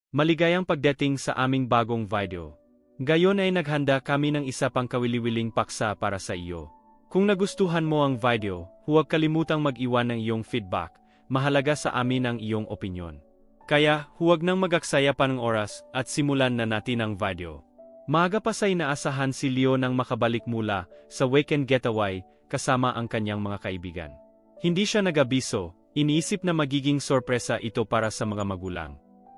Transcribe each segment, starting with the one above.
Maligayang pagdating sa aming bagong video. Ngayon ay naghanda kami ng isa pang kawili-wiling paksa para sa iyo. Kung nagustuhan mo ang video, huwag kalimutang mag-iwan ng iyong feedback. Mahalaga sa amin ang iyong opinyon. Kaya, huwag nang mag-aksaya pa ng oras at simulan na natin ang video. Maaga pa sa inaasahan si Leo nang makabalik mula sa weekend getaway kasama ang kanyang mga kaibigan. Hindi siya nag-abiso, iniisip na magiging sorpresa ito para sa mga magulang.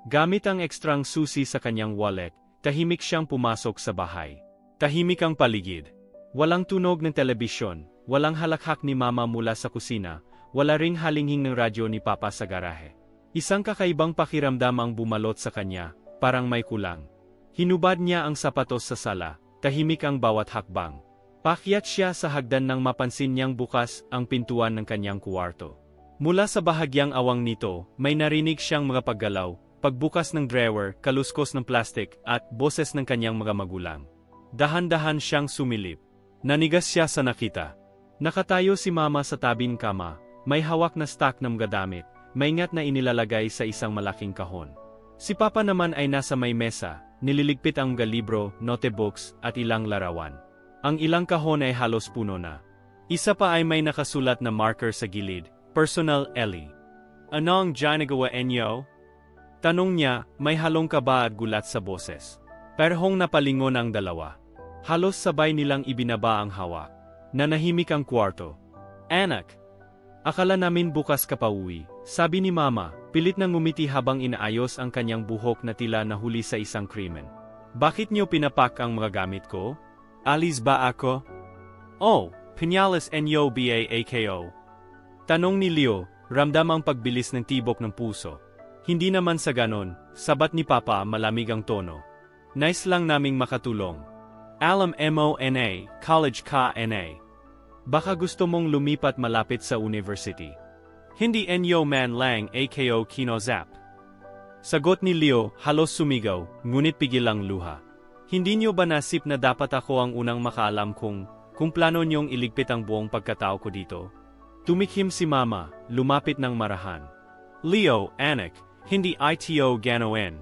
Gamit ang ekstrang susi sa kanyang wallet, tahimik siyang pumasok sa bahay. Tahimik ang paligid. Walang tunog ng telebisyon, walang halakhak ni Mama mula sa kusina, wala ring halinghing ng radyo ni Papa sa garahe. Isang kakaibang pakiramdam ang bumalot sa kanya, parang may kulang. Hinubad niya ang sapatos sa sala, tahimik ang bawat hakbang. Paakyat siya sa hagdan nang mapansin niyang bukas ang pintuan ng kanyang kuwarto. Mula sa bahagyang awang nito, may narinig siyang mga paggalaw, pagbukas ng drawer, kaluskos ng plastik, at boses ng kanyang mga magulang. Dahan-dahan siyang sumilip. Nanigas siya sa nakita. Nakatayo si Mama sa tabing kama, may hawak na stack ng mga damit, maingat na inilalagay sa isang malaking kahon. Si Papa naman ay nasa may mesa, nililigpit ang mga libro, notebooks, at ilang larawan. Ang ilang kahon ay halos puno na. Isa pa ay may nakasulat na marker sa gilid, Personal Ellie. Ano ang ginagawa niyo? Tanong niya, may halong kaba at gulat sa boses. Perhong napalingon ang dalawa. Halos sabay nilang ibinaba ang hawak. Nanahimik ang kwarto. Anak! Akala namin bukas ka pa uwi, sabi ni Mama, pilit na ngumiti habang inaayos ang kanyang buhok na tila nahuli sa isang krimen. Bakit niyo pinapak ang mga gamit ko? Alis ba ako? Oh, pinyalas niyo ba ako? Tanong ni Leo, ramdam ang pagbilis ng tibok ng puso. Hindi naman sa ganon, sabat ni Papa malamig ang tono. Nice lang naming makatulong. Alam mo na, college ka na. Baka gusto mong lumipat malapit sa university. Hindi enyo man lang ako kinozap. Sagot ni Leo, halos sumigaw, ngunit pigil ang luha. Hindi niyo ba nasip na dapat ako ang unang makaalam kung plano niyong iligpit ang buong pagkatao ko dito? Tumikhim si Mama, lumapit ng marahan. Leo, anak, hindi ito ganoin.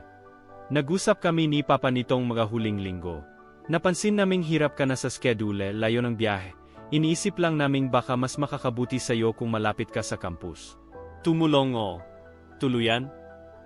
Nag-usap kami ni Papa nitong mga huling linggo. Napansin naming hirap ka na sa schedule, layo ng biyahe. Iniisip lang naming baka mas makakabuti sa'yo kung malapit ka sa campus. Tumulong o. Tuluyan?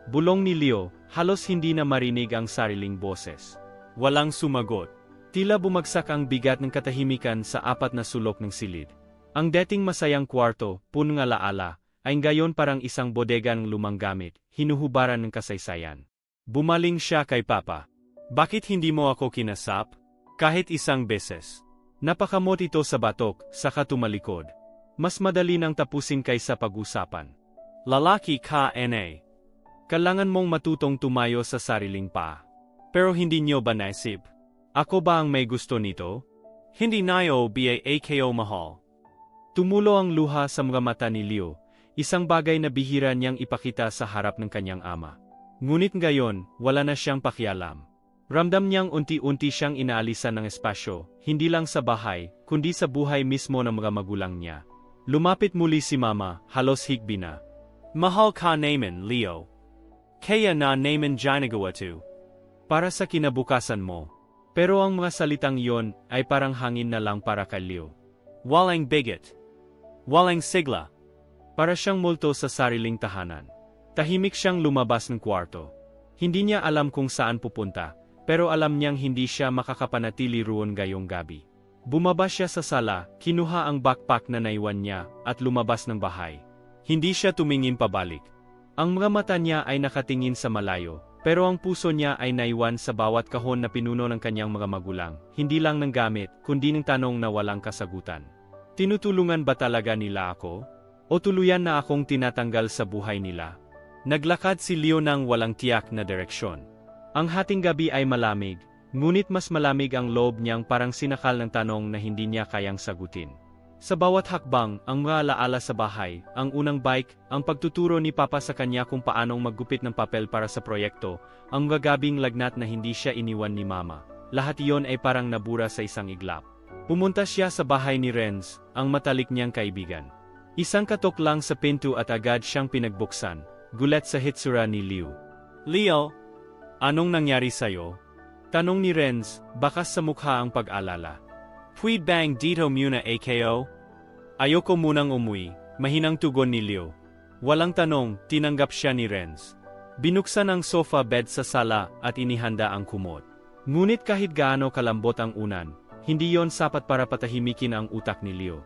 Bulong ni Leo, halos hindi na marinig ang sariling boses. Walang sumagot. Tila bumagsak ang bigat ng katahimikan sa apat na sulok ng silid. Ang dating masayang kwarto, punong alaala, ay ngayon parang isang bodega ng lumang gamit, hinuhubaran ng kasaysayan. Bumaling siya kay Papa. Bakit hindi mo ako kinasap? Kahit isang beses. Napakamot ito sa batok, saka tumalikod. Mas madali nang tapusin kaysa pag-usapan. Lalaki ka na. Kailangan mong matutong tumayo sa sariling paa. Pero hindi niyo ba naisip? Ako ba ang may gusto nito? Hindi nayo ba ako mahal? Tumulo ang luha sa mga mata ni Leo. Isang bagay na bihira niyang ipakita sa harap ng kanyang ama. Ngunit ngayon, wala na siyang pakialam. Ramdam niyang unti-unti siyang inaalisan ng espasyo, hindi lang sa bahay, kundi sa buhay mismo ng mga magulang niya. Lumapit muli si Mama, halos higbi na. Mahal ka naman, Leo. Kaya na naman ginagawa to. Para sa kinabukasan mo. Pero ang mga salitang iyon ay parang hangin na lang para kay Leo. Walang bigot. Walang sigla. Para siyang multo sa sariling tahanan. Tahimik siyang lumabas ng kwarto. Hindi niya alam kung saan pupunta, pero alam niyang hindi siya makakapanatili roon ngayong gabi. Bumaba siya sa sala, kinuha ang backpack na naiwan niya, at lumabas ng bahay. Hindi siya tumingin pabalik. Ang mga mata niya ay nakatingin sa malayo, pero ang puso niya ay naiwan sa bawat kahon na pinuno ng kanyang mga magulang, hindi lang ng gamit, kundi ng tanong na walang kasagutan. Tinutulungan ba talaga nila ako? O tuluyan na akong tinatanggal sa buhay nila? Naglakad si Leo ng walang tiyak na direksyon. Ang hating gabi ay malamig, ngunit mas malamig ang loob niyang parang sinakal ng tanong na hindi niya kayang sagutin. Sa bawat hakbang, ang mga alaala sa bahay, ang unang bike, ang pagtuturo ni Papa sa kanya kung paanong maggupit ng papel para sa proyekto, ang mga gabing lagnat na hindi siya iniwan ni Mama. Lahat iyon ay parang nabura sa isang iglap. Pumunta siya sa bahay ni Renz, ang matalik niyang kaibigan. Isang katok lang sa pinto at agad siyang pinagbuksan, gulat sa hitsura ni Leo. Leo, Anong nangyari sa'yo? Tanong ni Renz, bakas sa mukha ang pag-alala. Pwede bang dito muna ako? Ayoko munang umuwi, mahinang tugon ni Leo. Walang tanong, tinanggap siya ni Renz. Binuksan ang sofa bed sa sala at inihanda ang kumot. Ngunit kahit gaano kalambot ang unan, hindi yon sapat para patahimikin ang utak ni Leo.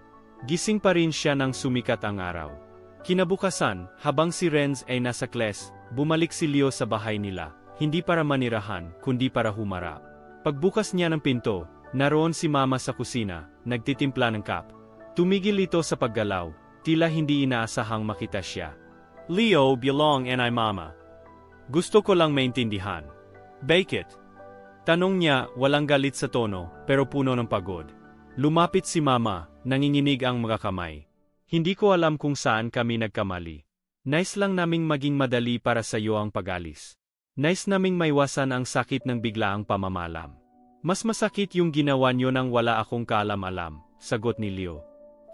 Gising pa rin siya nang sumikat ang araw. Kinabukasan, habang si Renz ay nasa kles, bumalik si Leo sa bahay nila, hindi para manirahan, kundi para humarap. Pagbukas niya ng pinto, naroon si Mama sa kusina, nagtitimpla ng kap. Tumigil ito sa paggalaw, tila hindi inaasahang makita siya. Leo, belong and I Mama. Gusto ko lang maintindihan. Bakit? Tanong niya, walang galit sa tono, pero puno ng pagod. Lumapit si Mama, nanginginig ang mga kamay. Hindi ko alam kung saan kami nagkamali. Nais lang naming maging madali para sa iyo ang pag-alis. Nais naming maiwasan ang sakit ng biglaang pamamalam. Mas masakit yung ginawa niyo nang wala akong kaalam-alam, sagot ni Leo.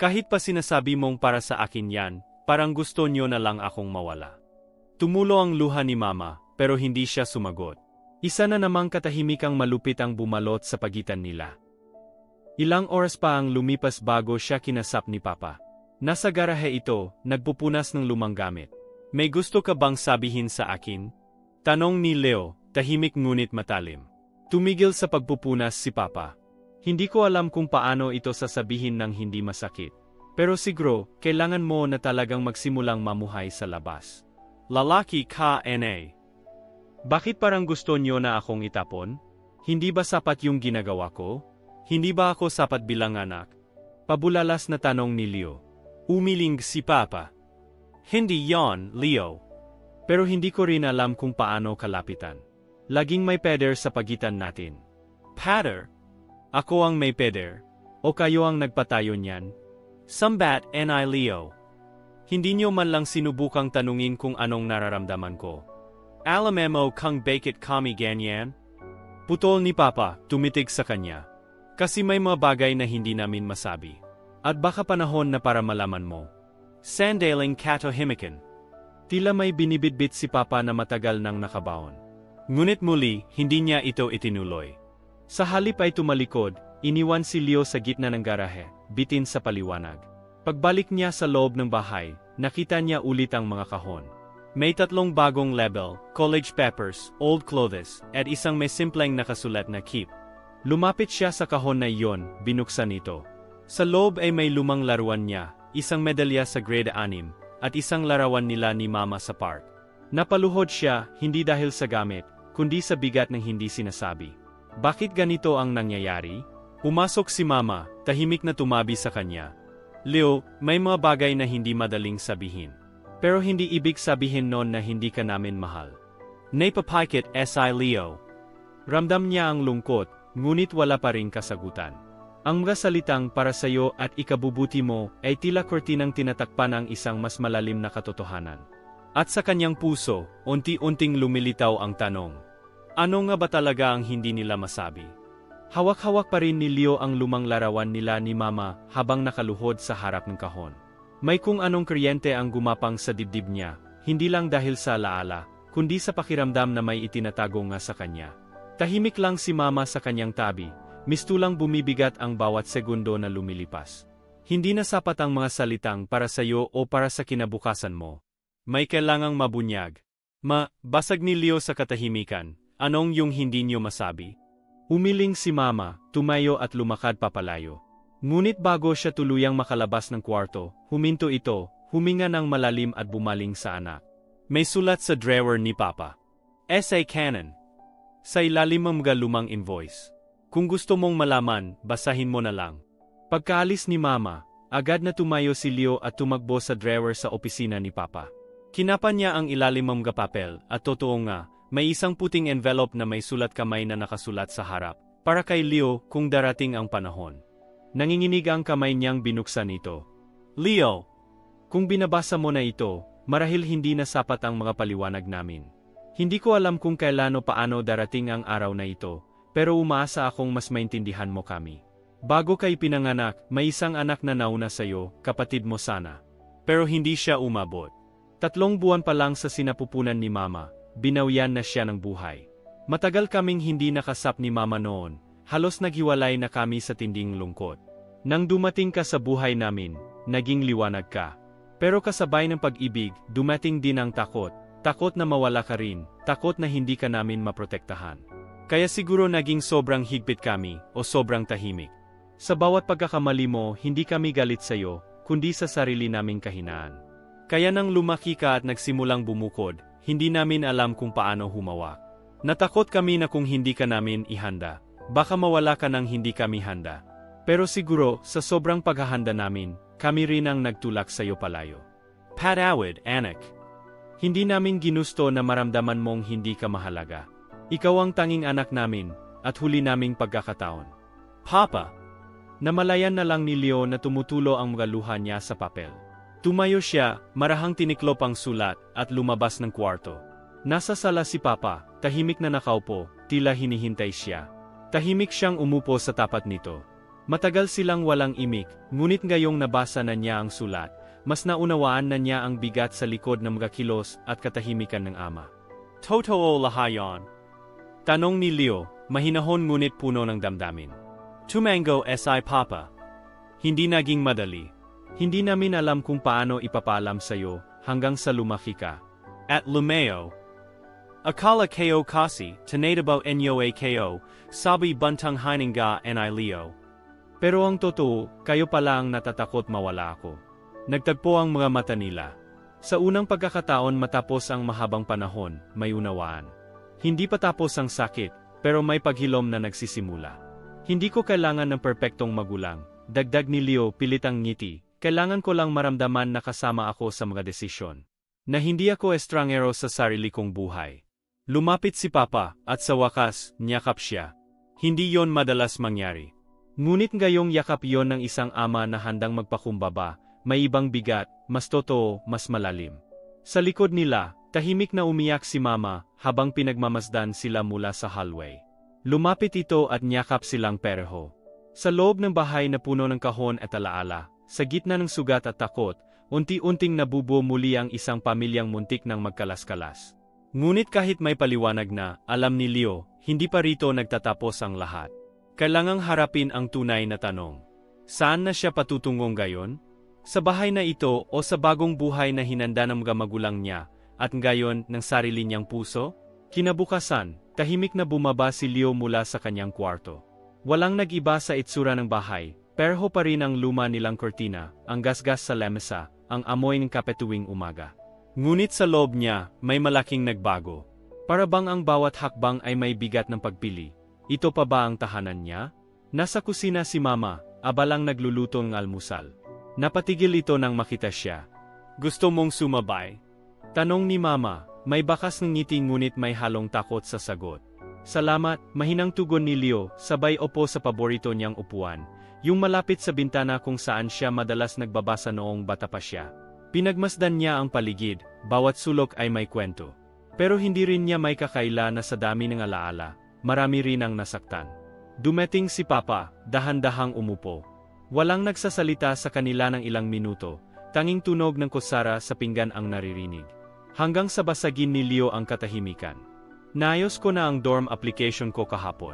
Kahit pa sinasabi mong para sa akin yan, parang gusto niyo na lang akong mawala. Tumulo ang luha ni Mama, pero hindi siya sumagot. Isa na namang katahimikang malupit ang bumalot sa pagitan nila. Ilang oras pa ang lumipas bago siya kinasap ni Papa. Nasa garahe ito, nagpupunas ng lumang gamit. May gusto ka bang sabihin sa akin? Tanong ni Leo, tahimik ngunit matalim. Tumigil sa pagpupunas si Papa. Hindi ko alam kung paano ito sasabihin ng hindi masakit. Pero siguro, kailangan mo na talagang magsimulang mamuhay sa labas. Lalaki ka, N.A. Bakit parang gusto niyo na akong itapon? Hindi ba sapat yung ginagawa ko? Hindi ba ako sapat bilang anak? Pabulalas na tanong ni Leo. Umiling si Papa. Hindi yon, Leo. Pero hindi ko rin alam kung paano kalapitan. Laging may peder sa pagitan natin. Pader? Ako ang may peder? O kayo ang nagpatayo niyan? Sambat and I Leo. Hindi niyo man lang sinubukang tanungin kung anong nararamdaman ko. Alamemo kung bakit kami ganyan? Putol ni Papa, tumitig sa kanya. Kasi may mga bagay na hindi namin masabi. At baka panahon na para malaman mo. Sandaling katahimikan. Tila may binibitbit si Papa na matagal nang nakabaon. Ngunit muli, hindi niya ito itinuloy. Sa halip ay tumalikod, iniwan si Leo sa gitna ng garahe, bitin sa paliwanag. Pagbalik niya sa loob ng bahay, nakita niya ulit ang mga kahon. May 3 bagong label, college papers, old clothes, at isang may simpleng nakasulat na keep. Lumapit siya sa kahon na iyon, binuksan ito. Sa loob ay may lumang laruan niya, isang medalya sa grade 6, at isang larawan nila ni Mama sa park. Napaluhod siya, hindi dahil sa gamit, kundi sa bigat ng hindi sinasabi. Bakit ganito ang nangyayari? Pumasok si Mama, tahimik na tumabi sa kanya. Leo, may mga bagay na hindi madaling sabihin. Pero hindi ibig sabihin nun na hindi ka namin mahal. Napapikit si Leo. Ramdam niya ang lungkot, ngunit wala pa ring kasagutan. Ang mga salitang para sa'yo at ikabubuti mo ay tila kortinang tinatakpan ang isang mas malalim na katotohanan. At sa kanyang puso, unti-unting lumilitaw ang tanong. Ano nga ba talaga ang hindi nila masabi? Hawak-hawak pa rin ni Leo ang lumang larawan nila ni Mama habang nakaluhod sa harap ng kahon. May kung anong kuryente ang gumapang sa dibdib niya, hindi lang dahil sa alaala, kundi sa pakiramdam na may itinatago nga sa kanya. Tahimik lang si Mama sa kanyang tabi, mistulang bumibigat ang bawat segundo na lumilipas. Hindi na sapat ang mga salitang para sa iyo o para sa kinabukasan mo. May kailangang mabunyag. Basag ni Leo sa katahimikan, anong yung hindi niyo masabi? Umiling si Mama, tumayo at lumakad papalayo. Ngunit bago siya tuluyang makalabas ng kwarto, huminto ito, huminga ng malalim at bumaling sa anak. May sulat sa drawer ni Papa. S.A. Cannon. Sa ilalim ng mga lumang invoice. Kung gusto mong malaman, basahin mo na lang. Pagkaalis ni Mama, agad na tumayo si Leo at tumakbo sa drawer sa opisina ni Papa. Kinapan niya ang ilalim ng mga papel at totoo nga, may isang puting envelope na may sulat kamay na nakasulat sa harap, para kay Leo kung darating ang panahon. Nanginginig ang kamay niyang binuksan ito. Leo! Kung binabasa mo na ito, marahil hindi na sapat ang mga paliwanag namin. Hindi ko alam kung kailan o paano darating ang araw na ito, pero umaasa akong mas maintindihan mo kami. Bago kay pinanganak, may isang anak na nauna sa'yo, kapatid mo sana. Pero hindi siya umabot. 3 buwan pa lang sa sinapupunan ni Mama, binawyan na siya ng buhay. Matagal kaming hindi nakasap ni Mama noon, halos naghiwalay na kami sa tinding lungkot. Nang dumating ka sa buhay namin, naging liwanag ka. Pero kasabay ng pag-ibig, dumating din ang takot. Takot na mawala ka rin, takot na hindi ka namin maprotektahan. Kaya siguro naging sobrang higpit kami, o sobrang tahimik. Sa bawat pagkakamali mo, hindi kami galit sa'yo, kundi sa sarili naming kahinaan. Kaya nang lumaki ka at nagsimulang bumukod, hindi namin alam kung paano humawak. Natakot kami na kung hindi ka namin ihanda, baka mawala ka nang hindi kami handa. Pero siguro, sa sobrang paghahanda namin, kami rin ang nagtulak sa'yo palayo. Patawad, anak. Hindi namin ginusto na maramdaman mong hindi ka mahalaga. Ikaw ang tanging anak namin, at huli naming pagkakataon. Papa! Namalayan na lang ni Leo na tumutulo ang mga luha niya sa papel. Tumayo siya, marahang tiniklop ang sulat, at lumabas ng kwarto. Nasa sala si Papa, tahimik na nakaupo, tila hinihintay siya. Tahimik siyang umupo sa tapat nito. Matagal silang walang imik, ngunit ngayong nabasa na niya ang sulat, mas naunawaan na niya ang bigat sa likod ng mga kilos at katahimikan ng ama. Totoo lahayon? Tanong ni Leo, mahinahon ngunit puno ng damdamin. Tumango si Papa. Hindi naging madali. Hindi namin alam kung paano ipapaalam sa'yo hanggang sa lumaki ka. At lumeo. Akala ko kasi, tanadabaw enyo ko, sabi buntang hininga ni Leo. Pero ang totoo, kayo pala ang natatakot mawala ako. Nagtagpo ang mga mata nila. Sa unang pagkakataon matapos ang mahabang panahon, may unawaan. Hindi pa tapos ang sakit, pero may paghilom na nagsisimula. Hindi ko kailangan ng perpektong magulang, dagdag ni Leo pilitang ngiti, kailangan ko lang maramdaman na kasama ako sa mga desisyon. Na hindi ako estrangero sa sarili kong buhay. Lumapit si Papa, at sa wakas, niyakap siya. Hindi yon madalas mangyari. Ngunit ngayong yakap yon ng isang ama na handang magpakumbaba, may ibang bigat, mas totoo, mas malalim. Sa likod nila, tahimik na umiyak si Mama, habang pinagmamasdan sila mula sa hallway. Lumapit ito at niyakap silang pareho. Sa loob ng bahay na puno ng kahon at alaala, sa gitna ng sugat at takot, unti-unting nabubuo muli ang isang pamilyang muntik ng magkalas-kalas. Ngunit kahit may paliwanag na, alam ni Leo, hindi pa rito nagtatapos ang lahat. Kailangang harapin ang tunay na tanong. Saan na siya patutungong gayon? Sa bahay na ito o sa bagong buhay na hinanda ng mga magulang niya, at ngayon ng sarili niyang puso? Kinabukasan, tahimik na bumaba si Leo mula sa kanyang kwarto. Walang nag-iba sa itsura ng bahay, pero pa rin ang luma nilang kortina, ang gasgas sa lamesa, ang amoy ng kape tuwing umaga. Ngunit sa loob niya, may malaking nagbago. Para bang ang bawat hakbang ay may bigat ng pagpili. Ito pa ba ang tahanan niya? Nasa kusina si Mama, abalang nagluluto ng almusal. Napatigil ito nang makita siya. Gusto mong sumabay? Tanong ni Mama. May bakas ng ngiti ngunit may halong takot sa sagot. Salamat, mahinang tugon ni Leo, sabay opo sa paborito niyang upuan, yung malapit sa bintana kung saan siya madalas nagbabasa noong bata pa siya. Pinagmasdan niya ang paligid, bawat sulok ay may kwento. Pero hindi rin niya may kakaila na sa dami ng alaala, marami rin ang nasaktan. Dumating si Papa, dahan-dahang umupo. Walang nagsasalita sa kanila ng ilang minuto, tanging tunog ng kusara sa pinggan ang naririnig. Hanggang sa basagin ni Leo ang katahimikan. Naayos ko na ang dorm application ko kahapon.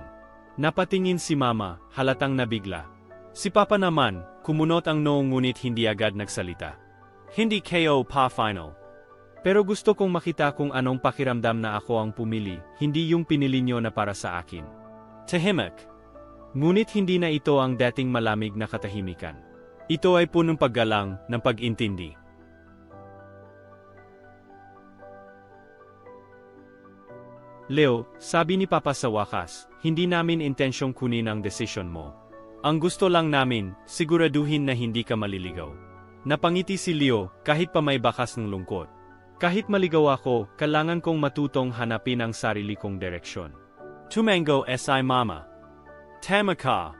Napatingin si Mama, halatang nabigla. Si Papa naman, kumunot ang noong ngunit hindi agad nagsalita. Hindi ko pa final. Pero gusto kong makita kung anong pakiramdam na ako ang pumili, hindi yung pinili nyo na para sa akin. Tahimik. Ngunit hindi na ito ang dating malamig na katahimikan. Ito ay punong paggalang ng pag-intindi. Leo, sabi ni Papa sa wakas, hindi namin intensyong kunin ang desisyon mo. Ang gusto lang namin, siguraduhin na hindi ka maliligaw. Napangiti si Leo, kahit pa may bakas ng lungkot. Kahit maligaw ako, kailangan kong matutong hanapin ang sarili kong direksyon. Tumango si Mama. Tama ka.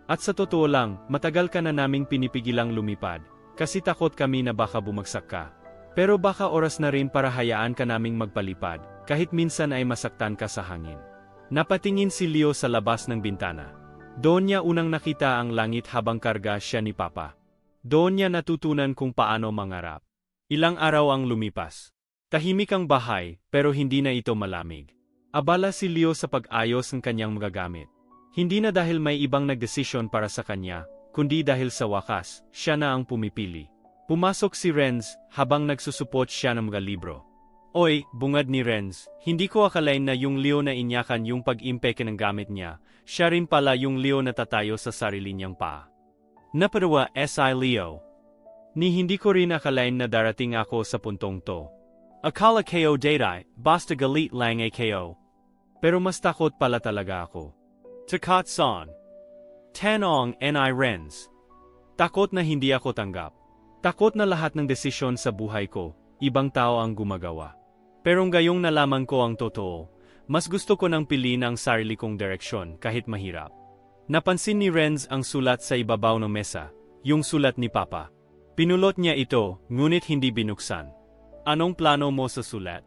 At sa totoo lang, matagal ka na naming pinipigilang lumipad, kasi takot kami na baka bumagsak ka. Pero baka oras na rin para hayaan ka naming magpalipad, kahit minsan ay masaktan ka sa hangin. Napatingin si Leo sa labas ng bintana. Doon niya unang nakita ang langit habang karga siya ni Papa. Doon niya natutunan kung paano mangarap. Ilang araw ang lumipas. Tahimik ang bahay, pero hindi na ito malamig. Abala si Leo sa pag-ayos ng kanyang mga gamit. Hindi na dahil may ibang nagdesisyon para sa kanya, kundi dahil sa wakas, siya na ang pumipili. Pumasok si Renz habang nagsusupot siya ng mga libro. Oy, bungad ni Renz, hindi ko akalain na yung Leo na inyakan yung pag-impeke ng gamit niya, siya rin pala yung Leo na tatayo sa sarili niyang paa. Napadawa si Leo. Hindi ko rin akalain na darating ako sa puntong to. Akala ko dati, basta galit lang ako. Pero mas takot pala talaga ako. Takot-san. Tanong ni Renz. Takot na hindi ako tanggap. Takot na lahat ng desisyon sa buhay ko, ibang tao ang gumagawa. Pero ngayong nalaman ko ang totoo, mas gusto ko nang piliin ang sarili kong direksyon kahit mahirap. Napansin ni Renz ang sulat sa ibabaw ng mesa, yung sulat ni Papa. Pinulot niya ito, ngunit hindi binuksan. Anong plano mo sa sulat?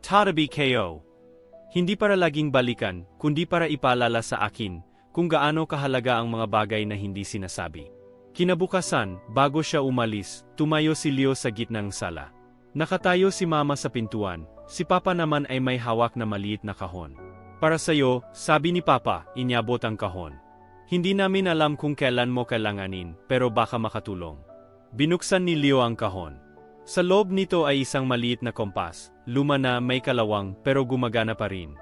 Tatabi ko. Hindi para laging balikan, kundi para ipaalala sa akin kung gaano kahalaga ang mga bagay na hindi sinasabi. Kinabukasan, bago siya umalis, tumayo si Leo sa gitnang sala. Nakatayo si Mama sa pintuan, si Papa naman ay may hawak na maliit na kahon. Para sa'yo, sabi ni Papa, inyabot ang kahon. Hindi namin alam kung kailan mo kailanganin, pero baka makatulong. Binuksan ni Leo ang kahon. Sa loob nito ay isang maliit na kompas, luma na may kalawang pero gumagana pa rin.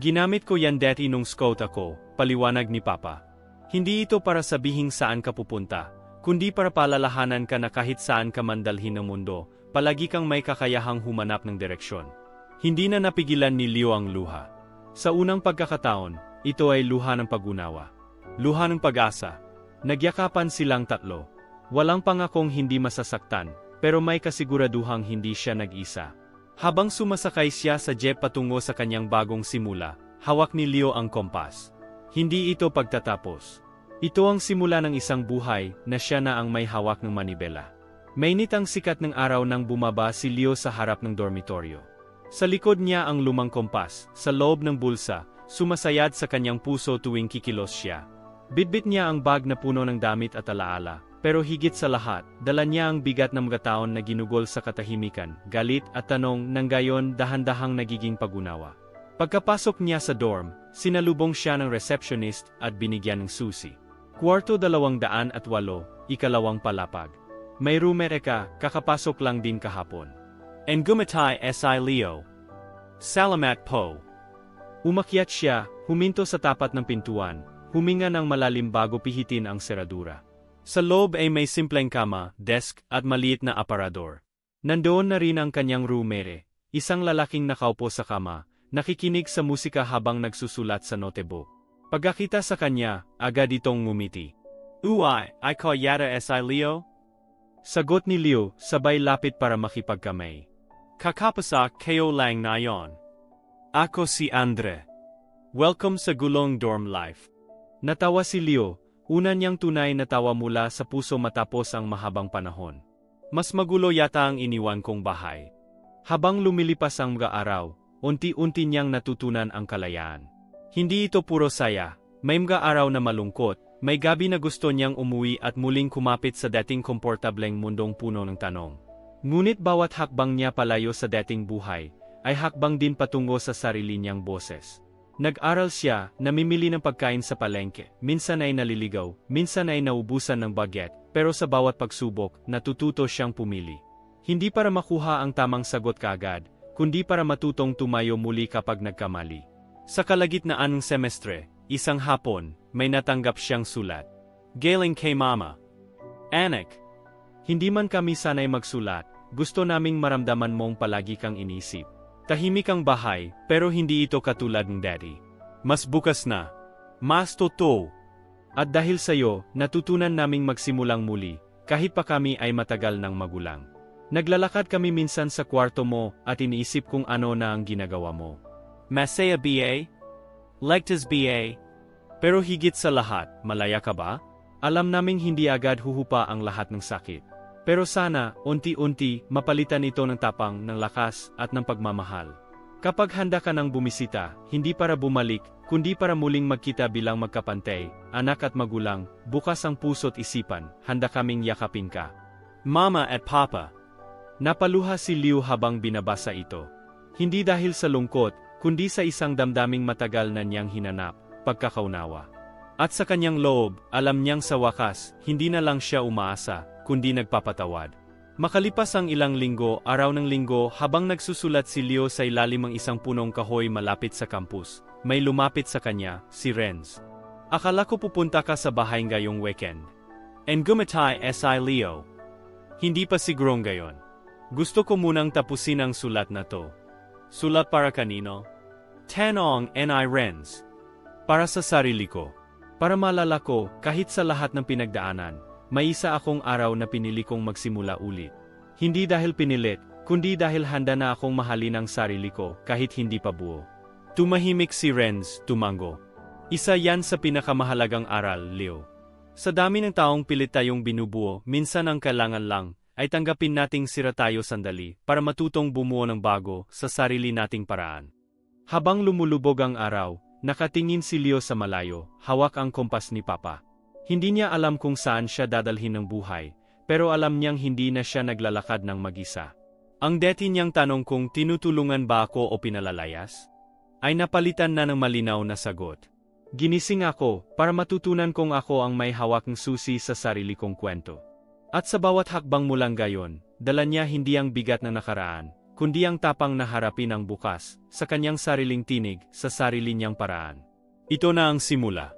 Ginamit ko yan dati nung scout ako, paliwanag ni Papa. Hindi ito para sabihing saan ka pupunta, kundi para palalahanan ka na kahit saan ka man dalhin ng mundo, palagi kang may kakayahang humanap ng direksyon. Hindi na napigilan ni Leo ang luha. Sa unang pagkakataon, ito ay luha ng pag-unawa. Luha ng pag-asa. Nagyakapan silang tatlo. Walang pangakong hindi masasaktan, pero may kasiguraduhang hindi siya nag-isa. Habang sumasakay siya sa jeep patungo sa kanyang bagong simula, hawak ni Leo ang kompas. Hindi ito pagtatapos. Ito ang simula ng isang buhay na siya na ang may hawak ng manibela. Mainit ang sikat ng araw nang bumaba si Leo sa harap ng dormitoryo. Sa likod niya ang lumang kompas, sa loob ng bulsa, sumasayad sa kanyang puso tuwing kikilos siya. Bitbit niya ang bag na puno ng damit at alaala. Pero higit sa lahat, dala niya ang bigat ng mga taon na ginugol sa katahimikan, galit at tanong nang gayon dahan-dahang nagiging pag-unawa. Pagkapasok niya sa dorm, sinalubong siya ng receptionist at binigyan ng susi. Kwarto 208, ikalawang palapag. May roommate ka, kakapasok lang din kahapon. And gumatay si Leo. Salamat po. Umakyat siya, huminto sa tapat ng pintuan, huminga ng malalim bago pihitin ang seradura. Sa loob ay may simpleng kama, desk, at maliit na aparador. Nandoon na rin ang kanyang roommate, isang lalaking nakaupo sa kama, nakikinig sa musika habang nagsusulat sa notebook. Pagkakita sa kanya, agad itong ngumiti. Uy, ay ko yata si Leo? Sagot ni Leo, sabay lapit para makipagkamay. Kakapasa kayo lang na yon. Ako si Andre. Welcome sa gulong dorm life. Natawa si Leo. Una niyang tunay na tawa mula sa puso matapos ang mahabang panahon. Mas magulo yata ang iniwan kong bahay. Habang lumilipas ang mga araw, unti-unti niyang natutunan ang kalayaan. Hindi ito puro saya, may mga araw na malungkot, may gabi na gusto niyang umuwi at muling kumapit sa dating komportableng mundong puno ng tanong. Ngunit bawat hakbang niya palayo sa dating buhay, ay hakbang din patungo sa sarili niyang boses. Nag-aral siya, namimili ng pagkain sa palengke, minsan ay naliligaw, minsan ay naubusan ng budget, pero sa bawat pagsubok, natututo siyang pumili. Hindi para makuha ang tamang sagot kaagad, kundi para matutong tumayo muli kapag nagkamali. Sa kalagitnaan ng semestre, isang hapon, may natanggap siyang sulat. Galing kay Mama. Anak, hindi man kami sanay magsulat, gusto naming maramdaman mong palagi kang inisip. Tahimik ang bahay, pero hindi ito katulad ng daddy. Mas bukas na. Mas totoo. At dahil sa'yo, natutunan naming magsimulang muli, kahit pa kami ay matagal ng magulang. Naglalakad kami minsan sa kwarto mo at iniisip kung ano na ang ginagawa mo. Masaya ba? Ligtas ba? Pero higit sa lahat, malaya ka ba? Alam naming hindi agad huhupa ang lahat ng sakit. Pero sana, unti-unti, mapalitan ito ng tapang, ng lakas, at ng pagmamahal. Kapag handa ka nang bumisita, hindi para bumalik, kundi para muling magkita bilang magkapantay, anak at magulang, bukas ang puso't isipan, handa kaming yakapin ka. Mama at Papa. Napaluha si Leo habang binabasa ito. Hindi dahil sa lungkot, kundi sa isang damdaming matagal na niyang hinanap, pagkakaunawa. At sa kanyang loob, alam niyang sa wakas, hindi na lang siya umaasa, kundi nagpapatawad. Makalipas ang ilang linggo, araw ng linggo, habang nagsusulat si Leo sa ilalim ng isang punong kahoy malapit sa campus, may lumapit sa kanya, si Renz. Akala ko pupunta ka sa bahay ngayong weekend. And gumatay si Leo. Hindi pa sigurong gayon. Gusto ko munang tapusin ang sulat na to. Sulat para kanino? Tanong ni Renz. Para sa sarili ko. Para malala ko, kahit sa lahat ng pinagdaanan, may isa akong araw na pinili kong magsimula ulit. Hindi dahil pinilit, kundi dahil handa na akong mahalin ang sarili ko kahit hindi pa buo. Tumahimik si Renz, tumango. Isa yan sa pinakamahalagang aral, Leo. Sa dami ng taong pilit tayong binubuo, minsan ang kailangan lang ay tanggapin nating sira tayo sandali para matutong bumuo ng bago sa sarili nating paraan. Habang lumulubog ang araw, nakatingin si Leo sa malayo, hawak ang kompas ni Papa. Hindi niya alam kung saan siya dadalhin ng buhay, pero alam niyang hindi na siya naglalakad ng mag-isa. Ang deti niyang tanong kung tinutulungan ba ako o pinalalayas, ay napalitan na ng malinaw na sagot. Ginising ako para matutunan kong ako ang may hawak ng susi sa sarili kong kwento. At sa bawat hakbang mulang gayon, dala niya hindi ang bigat na nakaraan, kundi ang tapang na harapin ang bukas, sa kanyang sariling tinig, sa sarili niyang paraan. Ito na ang simula.